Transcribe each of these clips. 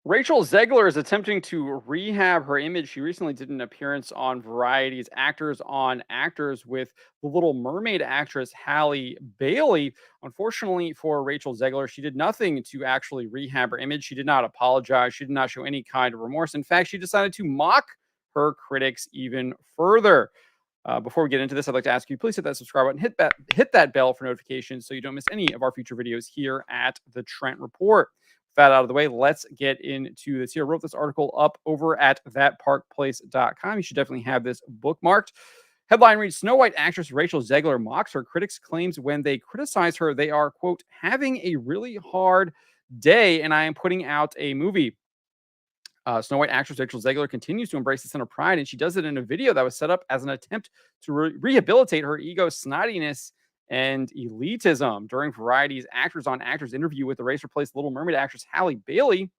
Rachel Zegler is attempting to rehab her image. She recently did an appearance on Variety's Actors on Actors with the Little Mermaid actress Halle Bailey. Unfortunately for Rachel Zegler, she did nothing to actually rehab her image. She did not apologize. She did not show any kind of remorse. In fact, she decided to mock her critics even further. Before we get into this, I'd like to ask you, please hit that subscribe button, hit that bell for notifications so you don't miss any of our future videos here at the Trent Report. With that out of the way, let's get into this here. I wrote this article up over at thatparkplace.com. You should definitely have this bookmarked. Headline reads: Snow White actress Rachel Zegler mocks her critics' claims when they criticize her. They are, quote, having a really hard day, and I am putting out a movie. Snow White actress Rachel Zegler continues to embrace the center of pride, and she does it in a video that was set up as an attempt to rehabilitate her ego snottiness and elitism. During Variety's Actors on Actors interview with the race replaced Little Mermaid actress Halle Bailey,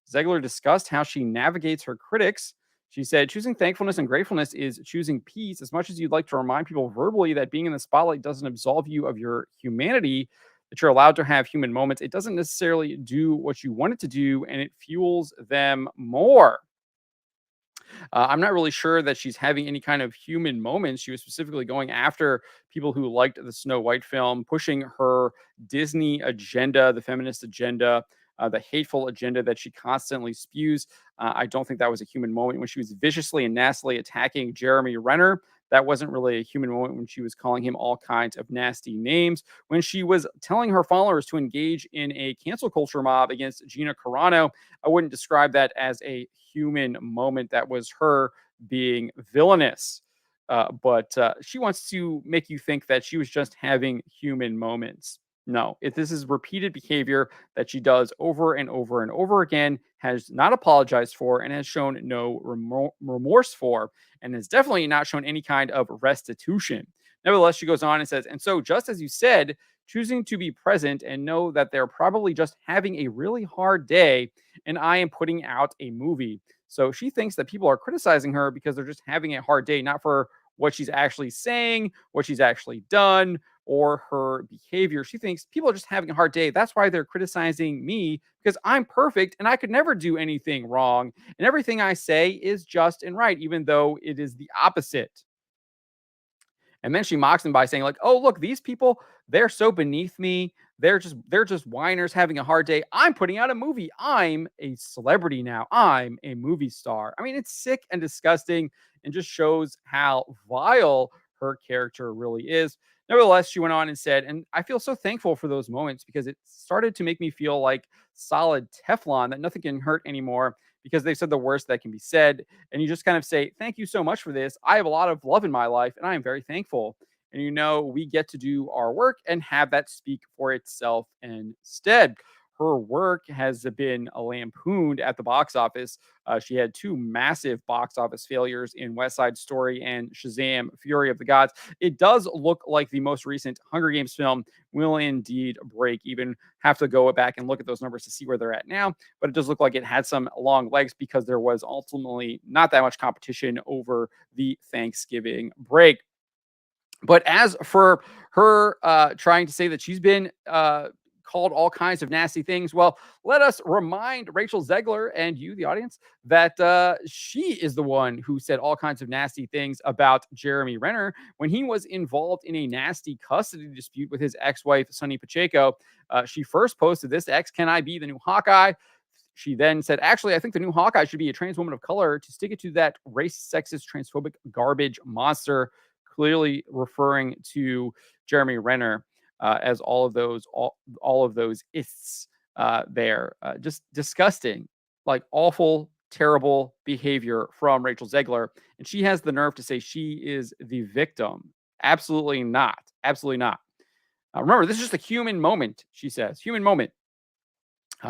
Zegler discussed how she navigates her critics. She said, choosing thankfulness and gratefulness is choosing peace. As much as you'd like to remind people verbally that being in the spotlight doesn't absolve you of your humanity, that you're allowed to have human moments, it doesn't necessarily do what you want it to do, and it fuels them more. I'm not really sure that she's having any kind of human moments. She was specifically going after people who liked the Snow White film, pushing her Disney agenda, the feminist agenda, the hateful agenda that she constantly spews. I don't think that was a human moment when she was viciously and nastily attacking Jeremy Renner. That wasn't really a human moment when she was calling him all kinds of nasty names. When she was telling her followers to engage in a cancel culture mob against Gina Carano, I wouldn't describe that as a human moment. That was her being villainous. But she wants to make you think that she was just having human moments. No, if this is repeated behavior that she does over and over and over again, has not apologized for, and has shown no remorse for, and has definitely not shown any kind of restitution. Nevertheless, she goes on and says, and so just as you said, choosing to be present and know that they're probably just having a really hard day, and I am putting out a movie. So she thinks that people are criticizing her because they're just having a hard day, not for what she's actually saying, what she's actually done, or her behavior. She thinks people are just having a hard day. That's why they're criticizing me because I'm perfect and I could never do anything wrong. And everything I say is just and right, even though it is the opposite. And then she mocks them by saying, like, oh, look, these people, they're so beneath me. They're just whiners having a hard day. I'm putting out a movie. I'm a celebrity now. I'm a movie star. I mean, it's sick and disgusting and just shows how vile her character really is. Nevertheless, she went on and said, and I feel so thankful for those moments because it started to make me feel like solid Teflon that nothing can hurt anymore because they've said the worst that can be said. And you just kind of say, thank you so much for this. I have a lot of love in my life and I am very thankful. And we get to do our work and have that speak for itself instead. Her work has been lampooned at the box office. She had two massive box office failures in West Side Story and Shazam Fury of the Gods. It does look like the most recent Hunger Games film will indeed break even. Have to go back and look at those numbers to see where they're at now, but it does look like it had some long legs because there was ultimately not that much competition over the Thanksgiving break. But as for her trying to say that she's been called all kinds of nasty things, well, let us remind Rachel Zegler and you, the audience, that she is the one who said all kinds of nasty things about Jeremy Renner when he was involved in a nasty custody dispute with his ex-wife, Sonny Pacheco. She first posted this, X, can I be the new Hawkeye? She then said, actually, I think the new Hawkeye should be a trans woman of color to stick it to that racist, sexist, transphobic garbage monster, clearly referring to Jeremy Renner as all of those ists there. Just disgusting, like awful, terrible behavior from Rachel Zegler. And she has the nerve to say she is the victim. Absolutely not. Absolutely not. Remember, this is just a human moment, she says. Human moment.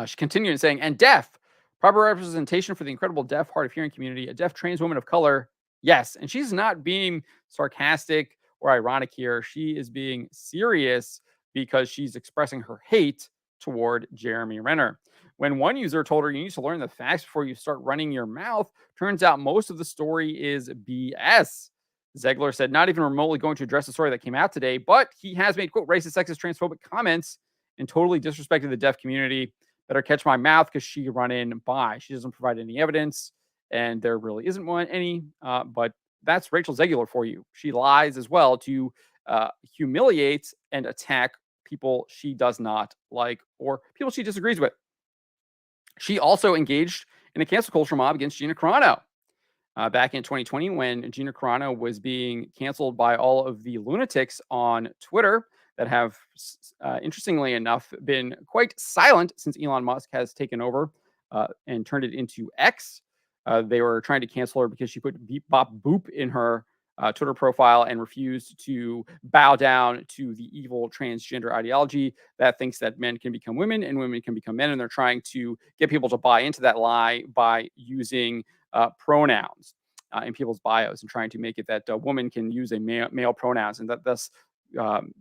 She continued saying, and deaf, proper representation for the incredible deaf, hard of hearing community, a deaf trans woman of color. Yes. And she's not being sarcastic or ironic here. She is being serious because she's expressing her hate toward Jeremy Renner. When one user told her you need to learn the facts before you start running your mouth, turns out most of the story is BS. Zegler said, not even remotely going to address the story that came out today, but he has made, quote, racist, sexist, transphobic comments and totally disrespected the deaf community. better catch my mouth because she run in by. She doesn't provide any evidence, and there really isn't one any. But that's Rachel Zegler for you. She lies as well to humiliate and attack people she does not like or people she disagrees with. She also engaged in a cancel culture mob against Gina Carano back in 2020 when Gina Carano was being canceled by all of the lunatics on Twitter that have, interestingly enough, been quite silent since Elon Musk has taken over and turned it into X. They were trying to cancel her because she put beep bop boop in her Twitter profile and refused to bow down to the evil transgender ideology that thinks that men can become women and women can become men. And they're trying to get people to buy into that lie by using pronouns in people's bios and trying to make it that a woman can use a male pronouns and that um,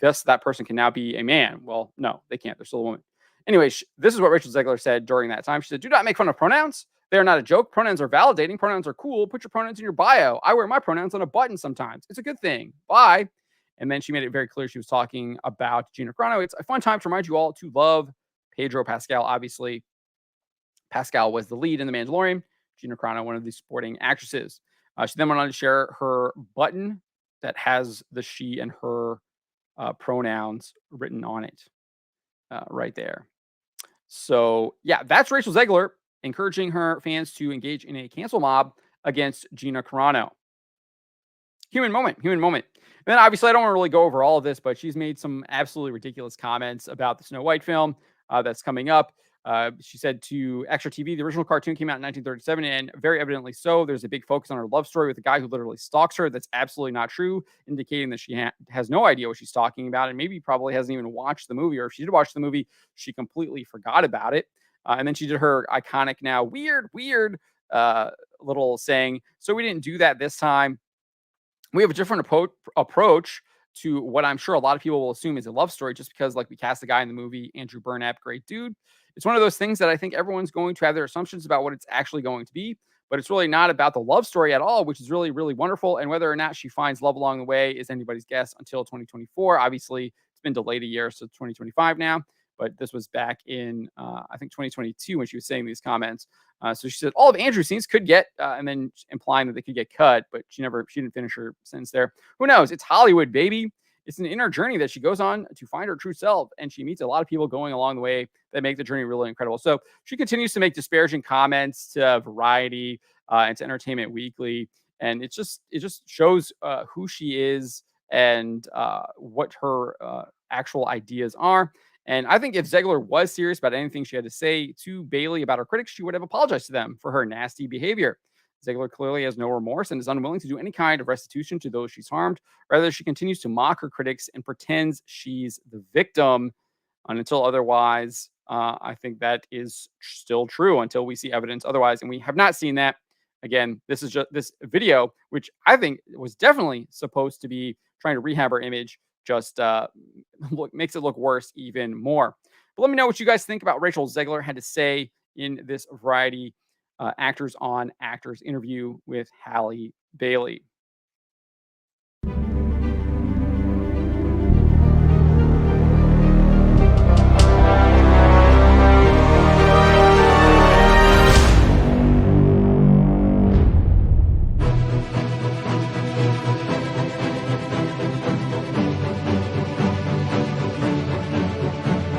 thus that person can now be a man. Well, no, they can't. They're still a woman. Anyway, this is what Rachel Zegler said during that time. She said, "Do not make fun of pronouns. They are not a joke. Pronouns are validating. Pronouns are cool. Put your pronouns in your bio. I wear my pronouns on a button sometimes. It's a good thing. Bye." And then she made it very clear she was talking about Gina Carano. It's a fun time to remind you all to love Pedro Pascal. Obviously, Pascal was the lead in The Mandalorian. Gina Carano, one of the supporting actresses. She then went on to share her button that has the she and her pronouns written on it right there. So, yeah, that's Rachel Zegler encouraging her fans to engage in a cancel mob against Gina Carano. Human moment, human moment. And then obviously, I don't want to really go over all of this, but she's made some absolutely ridiculous comments about the Snow White film that's coming up. She said to Extra TV, the original cartoon came out in 1937, and very evidently so. There's a big focus on her love story with a guy who literally stalks her. That's absolutely not true, indicating that she has no idea what she's talking about, and maybe probably hasn't even watched the movie, or if she did watch the movie, she completely forgot about it. And then she did her iconic now weird little saying, "So we didn't do that this time. We have a different approach to what I'm sure a lot of people will assume is a love story just because, like, we cast the guy in the movie, Andrew Burnap, great dude. It's one of those things that I think everyone's going to have their assumptions about what it's actually going to be, but it's really not about the love story at all, which is really, really wonderful. And whether or not she finds love along the way is anybody's guess until 2024. Obviously, it's been delayed a year, so 2025 now. But this was back in, I think, 2022 when she was saying these comments. So she said all of Andrew's scenes could get, and then implying that they could get cut, but she didn't finish her sentence there. Who knows? It's Hollywood, baby. It's an inner journey that she goes on to find her true self, and she meets a lot of people going along the way that make the journey really incredible. So she continues to make disparaging comments to Variety and to Entertainment Weekly, and it just shows who she is and what her actual ideas are. And I think if Zegler was serious about anything she had to say to Bailey about her critics, she would have apologized to them for her nasty behavior. Zegler clearly has no remorse and is unwilling to do any kind of restitution to those she's harmed. Rather, she continues to mock her critics and pretends she's the victim. And until otherwise, I think that is still true until we see evidence otherwise. And we have not seen that. Again, this is just this video, which I think was definitely supposed to be trying to rehab her image, just makes it look worse even more. But let me know what you guys think about Rachel Zegler had to say in this Variety Actors on Actors interview with Halle Bailey.